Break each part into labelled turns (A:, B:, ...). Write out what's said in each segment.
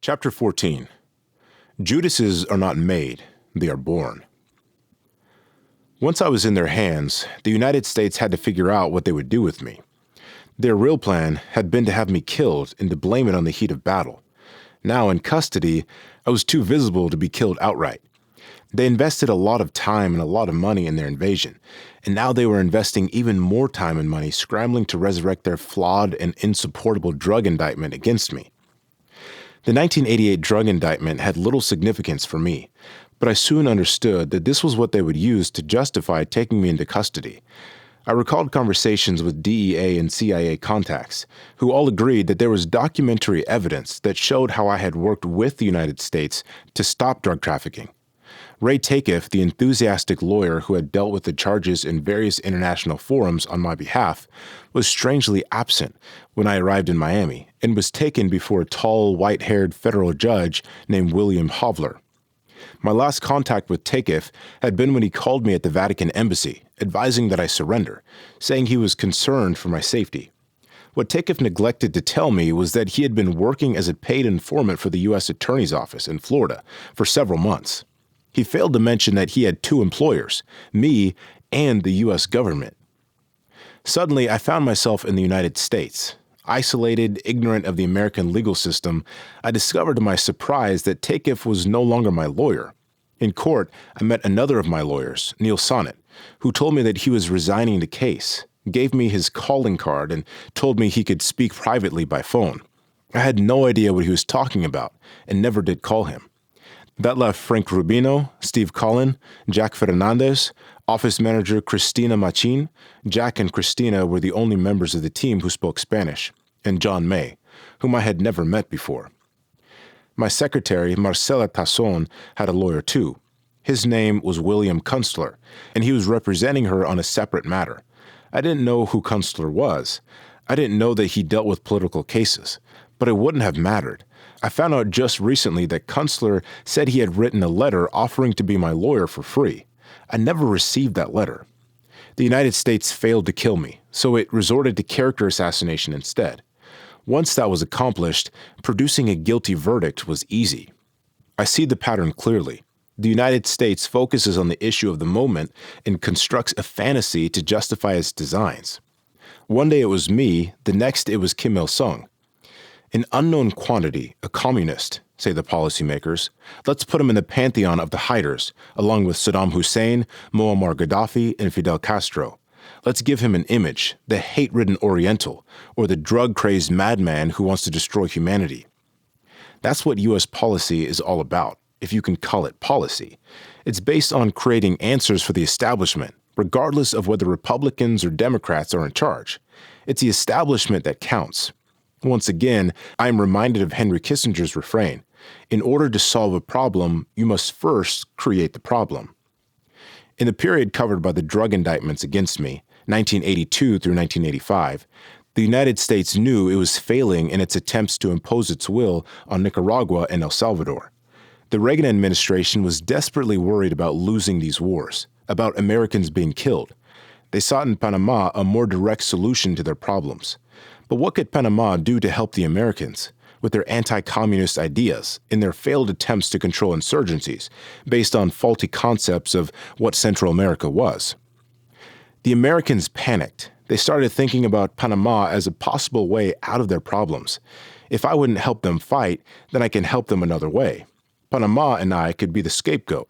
A: Chapter 14. Judases are not made, they are born. Once I was in their hands, the United States had to figure out what they would do with me. Their real plan had been to have me killed and to blame it on the heat of battle. Now, in custody, I was too visible to be killed outright. They invested a lot of time and a lot of money in their invasion, and now they were investing even more time and money scrambling to resurrect their flawed and insupportable drug indictment against me. The 1988 drug indictment had little significance for me, but I soon understood that this was what they would use to justify taking me into custody. I recalled conversations with DEA and CIA contacts, who all agreed that there was documentary evidence that showed how I had worked with the United States to stop drug trafficking. Ray Takeif, the enthusiastic lawyer who had dealt with the charges in various international forums on my behalf, was strangely absent when I arrived in Miami and was taken before a tall, white-haired federal judge named William Hovler. My last contact with Takeif had been when he called me at the Vatican embassy, advising that I surrender, saying he was concerned for my safety. What Takeif neglected to tell me was that he had been working as a paid informant for the U.S. Attorney's Office in Florida for several months. He failed to mention that he had two employers, me and the U.S. government. Suddenly, I found myself in the United States. Isolated, ignorant of the American legal system, I discovered to my surprise that Takeif was no longer my lawyer. In court, I met another of my lawyers, Neil Sonnet, who told me that he was resigning the case, gave me his calling card, and told me he could speak privately by phone. I had no idea what he was talking about and never did call him. That left Frank Rubino, Steve Collin, Jack Fernandez, office manager Cristina Machin. Jack and Cristina were the only members of the team who spoke Spanish, and John May, whom I had never met before. My secretary, Marcela Tasson, had a lawyer too. His name was William Kunstler, and he was representing her on a separate matter. I didn't know who Kunstler was. I didn't know that he dealt with political cases, but it wouldn't have mattered. I found out just recently that Kunstler said he had written a letter offering to be my lawyer for free. I never received that letter. The United States failed to kill me, so it resorted to character assassination instead. Once that was accomplished, producing a guilty verdict was easy. I see the pattern clearly. The United States focuses on the issue of the moment and constructs a fantasy to justify its designs. One day it was me, the next it was Kim Il-sung. An unknown quantity, a communist, say the policymakers. Let's put him in the pantheon of the hiders, along with Saddam Hussein, Muammar Gaddafi, and Fidel Castro. Let's give him an image, the hate-ridden Oriental, or the drug-crazed madman who wants to destroy humanity. That's what U.S. policy is all about, if you can call it policy. It's based on creating answers for the establishment, regardless of whether Republicans or Democrats are in charge. It's the establishment that counts. Once again, I am reminded of Henry Kissinger's refrain, in order to solve a problem, you must first create the problem. In the period covered by the drug indictments against me, 1982 through 1985, the United States knew it was failing in its attempts to impose its will on Nicaragua and El Salvador. The Reagan administration was desperately worried about losing these wars, about Americans being killed. They sought in Panama a more direct solution to their problems. But what could Panama do to help the Americans with their anti-communist ideas in their failed attempts to control insurgencies based on faulty concepts of what Central America was? The Americans panicked. They started thinking about Panama as a possible way out of their problems. If I wouldn't help them fight, then I can help them another way. Panama and I could be the scapegoat.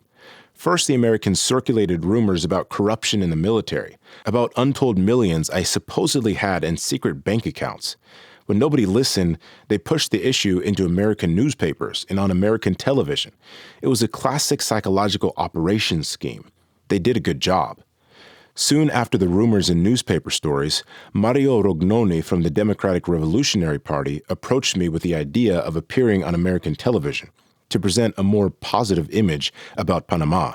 A: First, the Americans circulated rumors about corruption in the military, about untold millions I supposedly had in secret bank accounts. When nobody listened, they pushed the issue into American newspapers and on American television. It was a classic psychological operations scheme. They did a good job. Soon after the rumors and newspaper stories, Mario Rognoni from the Democratic Revolutionary Party approached me with the idea of appearing on American television to present a more positive image about Panama.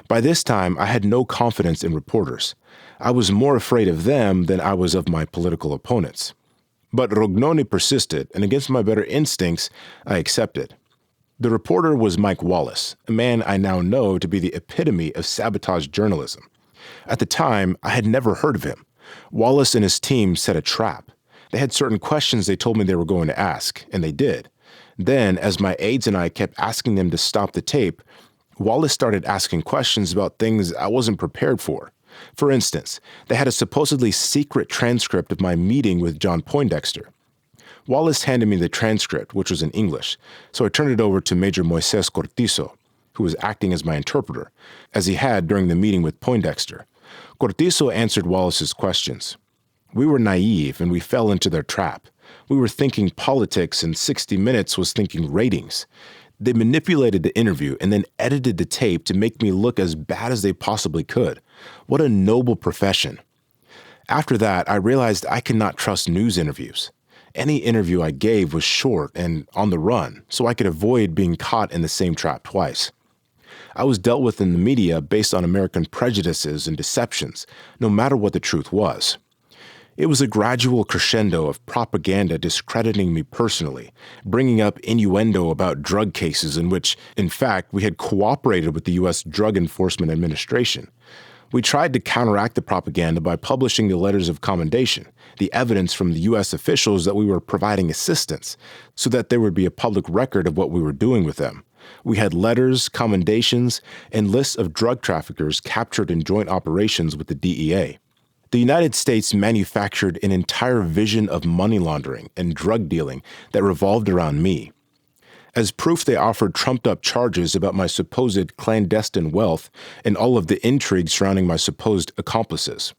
A: By this time, I had no confidence in reporters. I was more afraid of them than I was of my political opponents. But Rognoni persisted, and against my better instincts, I accepted. The reporter was Mike Wallace, a man I now know to be the epitome of sabotage journalism. At the time, I had never heard of him. Wallace and his team set a trap. They had certain questions they told me they were going to ask, and they did. Then, as my aides and I kept asking them to stop the tape, Wallace started asking questions about things I wasn't prepared for. For instance, they had a supposedly secret transcript of my meeting with John Poindexter. Wallace handed me the transcript, which was in English, so I turned it over to Major Moises Cortizo, who was acting as my interpreter, as he had during the meeting with Poindexter. Cortizo answered Wallace's questions. We were naive and we fell into their trap. We were thinking politics and 60 Minutes was thinking ratings. They manipulated the interview and then edited the tape to make me look as bad as they possibly could. What a noble profession. After that, I realized I could not trust news interviews. Any interview I gave was short and on the run, so I could avoid being caught in the same trap twice. I was dealt with in the media based on American prejudices and deceptions, no matter what the truth was. It was a gradual crescendo of propaganda discrediting me personally, bringing up innuendo about drug cases in which, in fact, we had cooperated with the U.S. Drug Enforcement Administration. We tried to counteract the propaganda by publishing the letters of commendation, the evidence from the U.S. officials that we were providing assistance, so that there would be a public record of what we were doing with them. We had letters, commendations, and lists of drug traffickers captured in joint operations with the DEA. The United States manufactured an entire vision of money laundering and drug dealing that revolved around me. As proof, they offered trumped-up charges about my supposed clandestine wealth and all of the intrigue surrounding my supposed accomplices.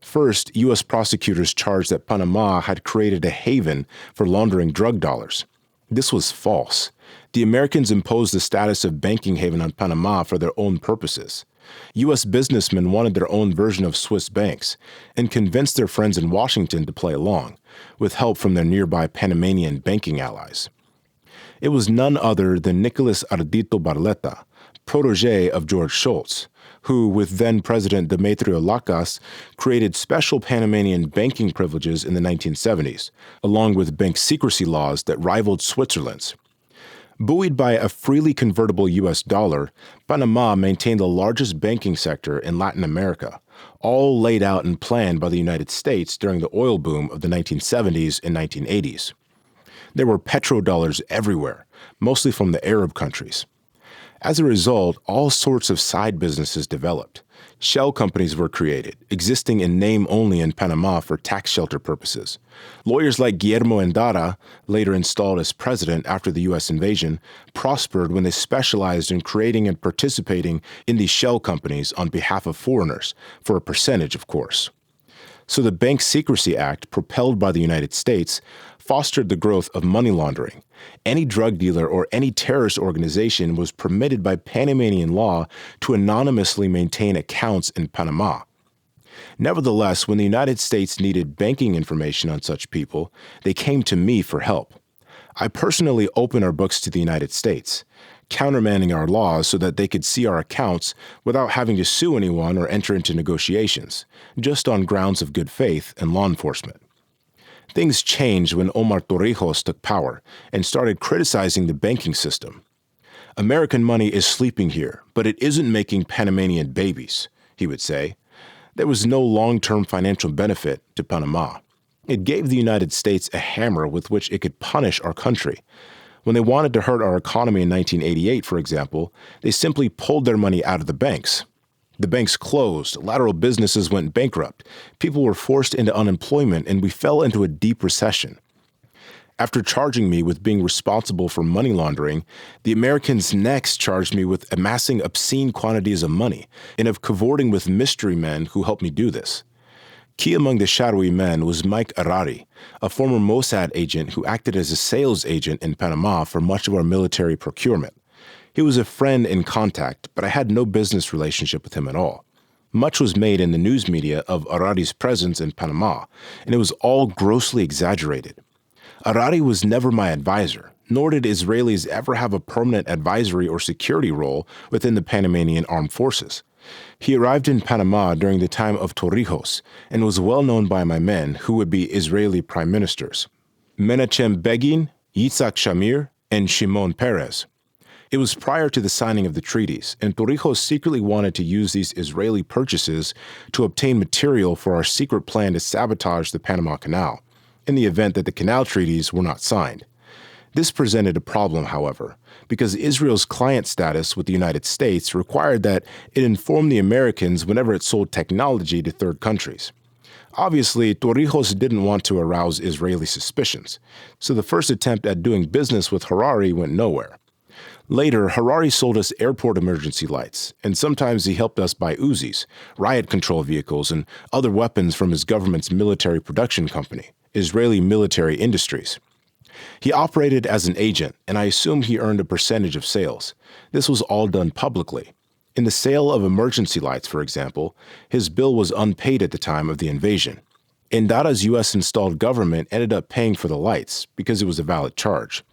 A: First, U.S. prosecutors charged that Panama had created a haven for laundering drug dollars. This was false. The Americans imposed the status of banking haven on Panama for their own purposes. U.S. businessmen wanted their own version of Swiss banks and convinced their friends in Washington to play along, with help from their nearby Panamanian banking allies. It was none other than Nicolas Ardito Barletta, protege of George Shultz, who, with then-President Demetrio Lacas, created special Panamanian banking privileges in the 1970s, along with bank secrecy laws that rivaled Switzerland's. Buoyed by a freely convertible U.S. dollar, Panama maintained the largest banking sector in Latin America, all laid out and planned by the United States during the oil boom of the 1970s and 1980s. There were petrodollars everywhere, mostly from the Arab countries. As a result, all sorts of side businesses developed. Shell companies were created, existing in name only in Panama for tax shelter purposes. Lawyers like Guillermo Endara, later installed as president after the U.S. invasion, prospered when they specialized in creating and participating in these shell companies on behalf of foreigners, for a percentage, of course. So the Bank Secrecy Act, propelled by the United States, fostered the growth of money laundering. Any drug dealer or any terrorist organization was permitted by Panamanian law to anonymously maintain accounts in Panama. Nevertheless, when the United States needed banking information on such people, they came to me for help. I personally opened our books to the United States, countermanding our laws so that they could see our accounts without having to sue anyone or enter into negotiations, just on grounds of good faith and law enforcement. Things changed when Omar Torrijos took power and started criticizing the banking system. American money is sleeping here, but it isn't making Panamanian babies, he would say. There was no long-term financial benefit to Panama. It gave the United States a hammer with which it could punish our country. When they wanted to hurt our economy in 1988, for example, they simply pulled their money out of the banks. The banks closed, lateral businesses went bankrupt, people were forced into unemployment, and we fell into a deep recession. After charging me with being responsible for money laundering, the Americans next charged me with amassing obscene quantities of money and of cavorting with mystery men who helped me do this. Key among the shadowy men was Mike Arari, a former Mossad agent who acted as a sales agent in Panama for much of our military procurement. He was a friend in contact, but I had no business relationship with him at all. Much was made in the news media of Arari's presence in Panama, and it was all grossly exaggerated. Arari was never my advisor, nor did Israelis ever have a permanent advisory or security role within the Panamanian armed forces. He arrived in Panama during the time of Torrijos and was well known by my men who would be Israeli prime ministers: Menachem Begin, Yitzhak Shamir, and Shimon Peres. It was prior to the signing of the treaties, and Torrijos secretly wanted to use these Israeli purchases to obtain material for our secret plan to sabotage the Panama Canal, in the event that the canal treaties were not signed. This presented a problem, however, because Israel's client status with the United States required that it inform the Americans whenever it sold technology to third countries. Obviously, Torrijos didn't want to arouse Israeli suspicions, so the first attempt at doing business with Harari went nowhere. Later, Harari sold us airport emergency lights, and sometimes he helped us buy Uzis, riot control vehicles, and other weapons from his government's military production company, Israeli Military Industries. He operated as an agent, and I assume he earned a percentage of sales. This was all done publicly. In the sale of emergency lights, for example, his bill was unpaid at the time of the invasion. Endara's U.S.-installed government ended up paying for the lights because it was a valid charge.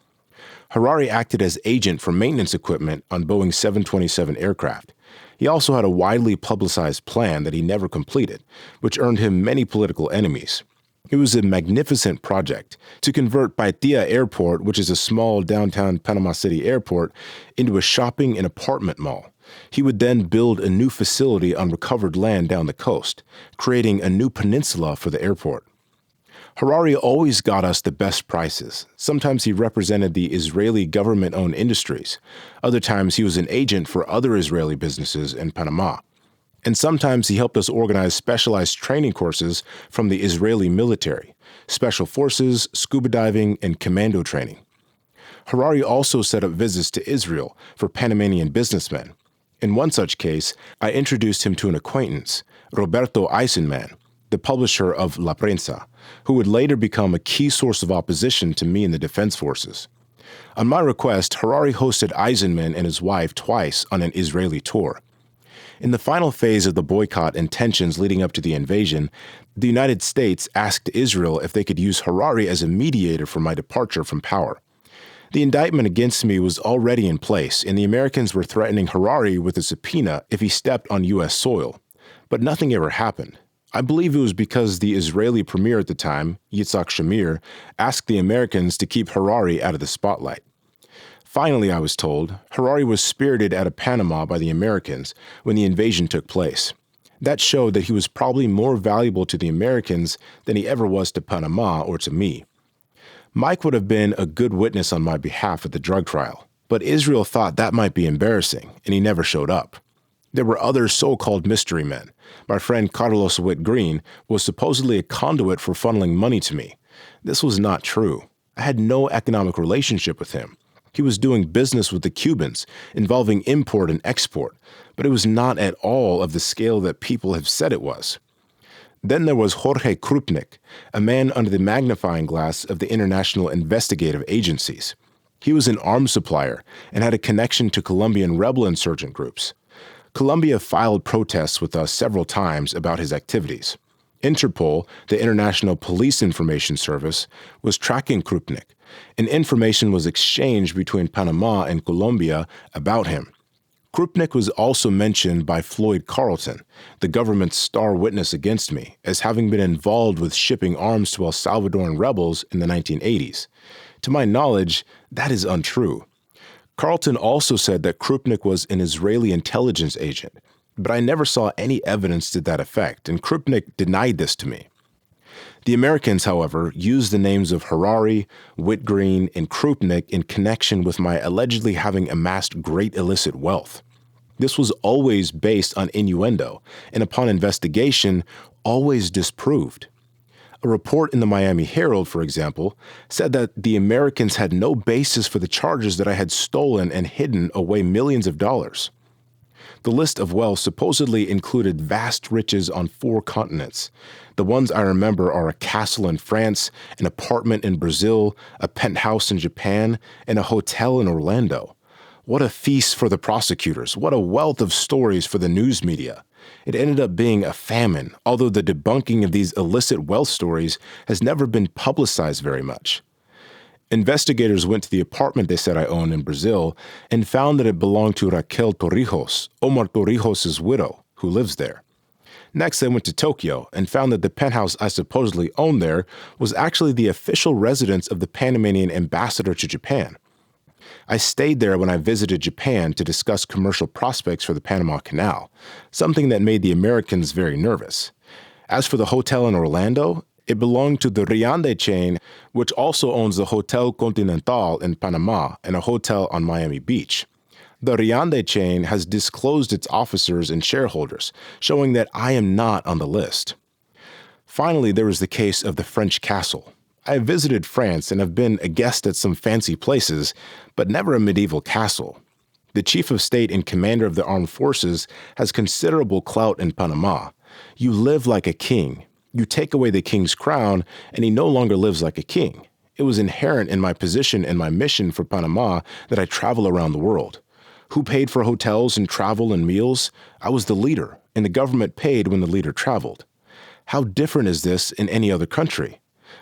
A: Harari acted as agent for maintenance equipment on Boeing 727 aircraft. He also had a widely publicized plan that he never completed, which earned him many political enemies. It was a magnificent project to convert Paitilla Airport, which is a small downtown Panama City airport, into a shopping and apartment mall. He would then build a new facility on recovered land down the coast, creating a new peninsula for the airport. Harari always got us the best prices. Sometimes he represented the Israeli government-owned industries. Other times he was an agent for other Israeli businesses in Panama. And sometimes he helped us organize specialized training courses from the Israeli military, special forces, scuba diving, and commando training. Harari also set up visits to Israel for Panamanian businessmen. In one such case, I introduced him to an acquaintance, Roberto Eisenman, the publisher of La Prensa, who would later become a key source of opposition to me in the defense forces. On my request, Harari hosted Eisenman and his wife twice on an Israeli tour. In the final phase of the boycott and tensions leading up to the invasion, the United States asked Israel if they could use Harari as a mediator for my departure from power. The indictment against me was already in place, and the Americans were threatening Harari with a subpoena if he stepped on U.S. soil. But nothing ever happened. I believe it was because the Israeli premier at the time, Yitzhak Shamir, asked the Americans to keep Harari out of the spotlight. Finally, I was told, Harari was spirited out of Panama by the Americans when the invasion took place. That showed that he was probably more valuable to the Americans than he ever was to Panama or to me. Mike would have been a good witness on my behalf at the drug trial, but Israel thought that might be embarrassing, and he never showed up. There were other so-called mystery men. My friend Carlos Witt Green was supposedly a conduit for funneling money to me. This was not true. I had no economic relationship with him. He was doing business with the Cubans, involving import and export, but it was not at all of the scale that people have said it was. Then there was Jorge Krupnik, a man under the magnifying glass of the international investigative agencies. He was an arms supplier and had a connection to Colombian rebel insurgent groups. Colombia filed protests with us several times about his activities. Interpol, the International Police Information Service, was tracking Krupnik, and information was exchanged between Panama and Colombia about him. Krupnik was also mentioned by Floyd Carlton, the government's star witness against me, as having been involved with shipping arms to El Salvadoran rebels in the 1980s. To my knowledge, that is untrue. Carlton also said that Krupnik was an Israeli intelligence agent, but I never saw any evidence to that effect, and Krupnik denied this to me. The Americans, however, used the names of Harari, Whitgreen, and Krupnik in connection with my allegedly having amassed great illicit wealth. This was always based on innuendo, and upon investigation, always disproved. A report in the Miami Herald, for example, said that the Americans had no basis for the charges that I had stolen and hidden away millions of dollars. The list of wealth supposedly included vast riches on 4 continents. The ones I remember are a castle in France, an apartment in Brazil, a penthouse in Japan, and a hotel in Orlando. What a feast for the prosecutors. What a wealth of stories for the news media. It ended up being a famine, although the debunking of these illicit wealth stories has never been publicized very much. Investigators went to the apartment they said I owned in Brazil and found that it belonged to Raquel Torrijos, Omar Torrijos' widow, who lives there. Next, they went to Tokyo and found that the penthouse I supposedly owned there was actually the official residence of the Panamanian ambassador to Japan. I stayed there when I visited Japan to discuss commercial prospects for the Panama Canal, something that made the Americans very nervous. As for the hotel in Orlando, It belonged to the Riande chain, which also owns the Hotel Continental in Panama and a hotel on Miami Beach. The Riande chain has disclosed its officers and shareholders, showing that I am not on the list. Finally, there was the case of the French castle. I have visited France and have been a guest at some fancy places, but never a medieval castle. The chief of state and commander of the armed forces has considerable clout in Panama. You live like a king. You take away the king's crown, and he no longer lives like a king. It was inherent in my position and my mission for Panama that I travel around the world. Who paid for hotels and travel and meals? I was the leader, and the government paid when the leader traveled. How different is this in any other country?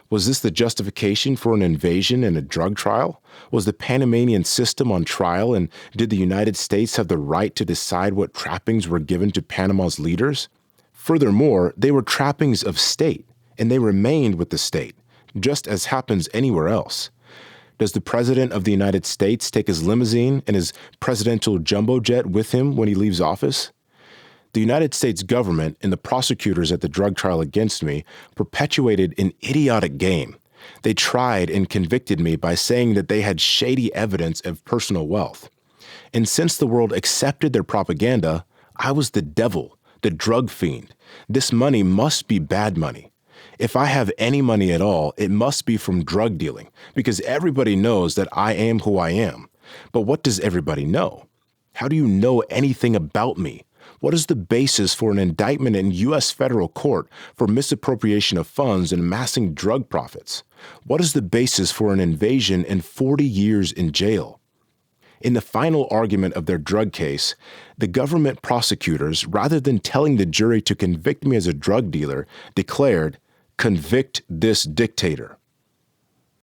A: Was this the justification for an invasion and a drug trial? Was the Panamanian system on trial, and did the United States have the right to decide what trappings were given to Panama's leaders? Furthermore, they were trappings of state, and they remained with the state, just as happens anywhere else. Does the President of the United States take his limousine and his presidential jumbo jet with him when he leaves office? The United States government and the prosecutors at the drug trial against me perpetuated an idiotic game. They tried and convicted me by saying that they had shady evidence of personal wealth. And since the world accepted their propaganda, I was the devil, the drug fiend. This money must be bad money. If I have any money at all, it must be from drug dealing, because everybody knows that I am who I am. But what does everybody know? How do you know anything about me? What is the basis for an indictment in U.S. federal court for misappropriation of funds and amassing drug profits? What is the basis for an invasion and 40 years in jail? In the final argument of their drug case, the government prosecutors, rather than telling the jury to convict me as a drug dealer, declared, "Convict this dictator."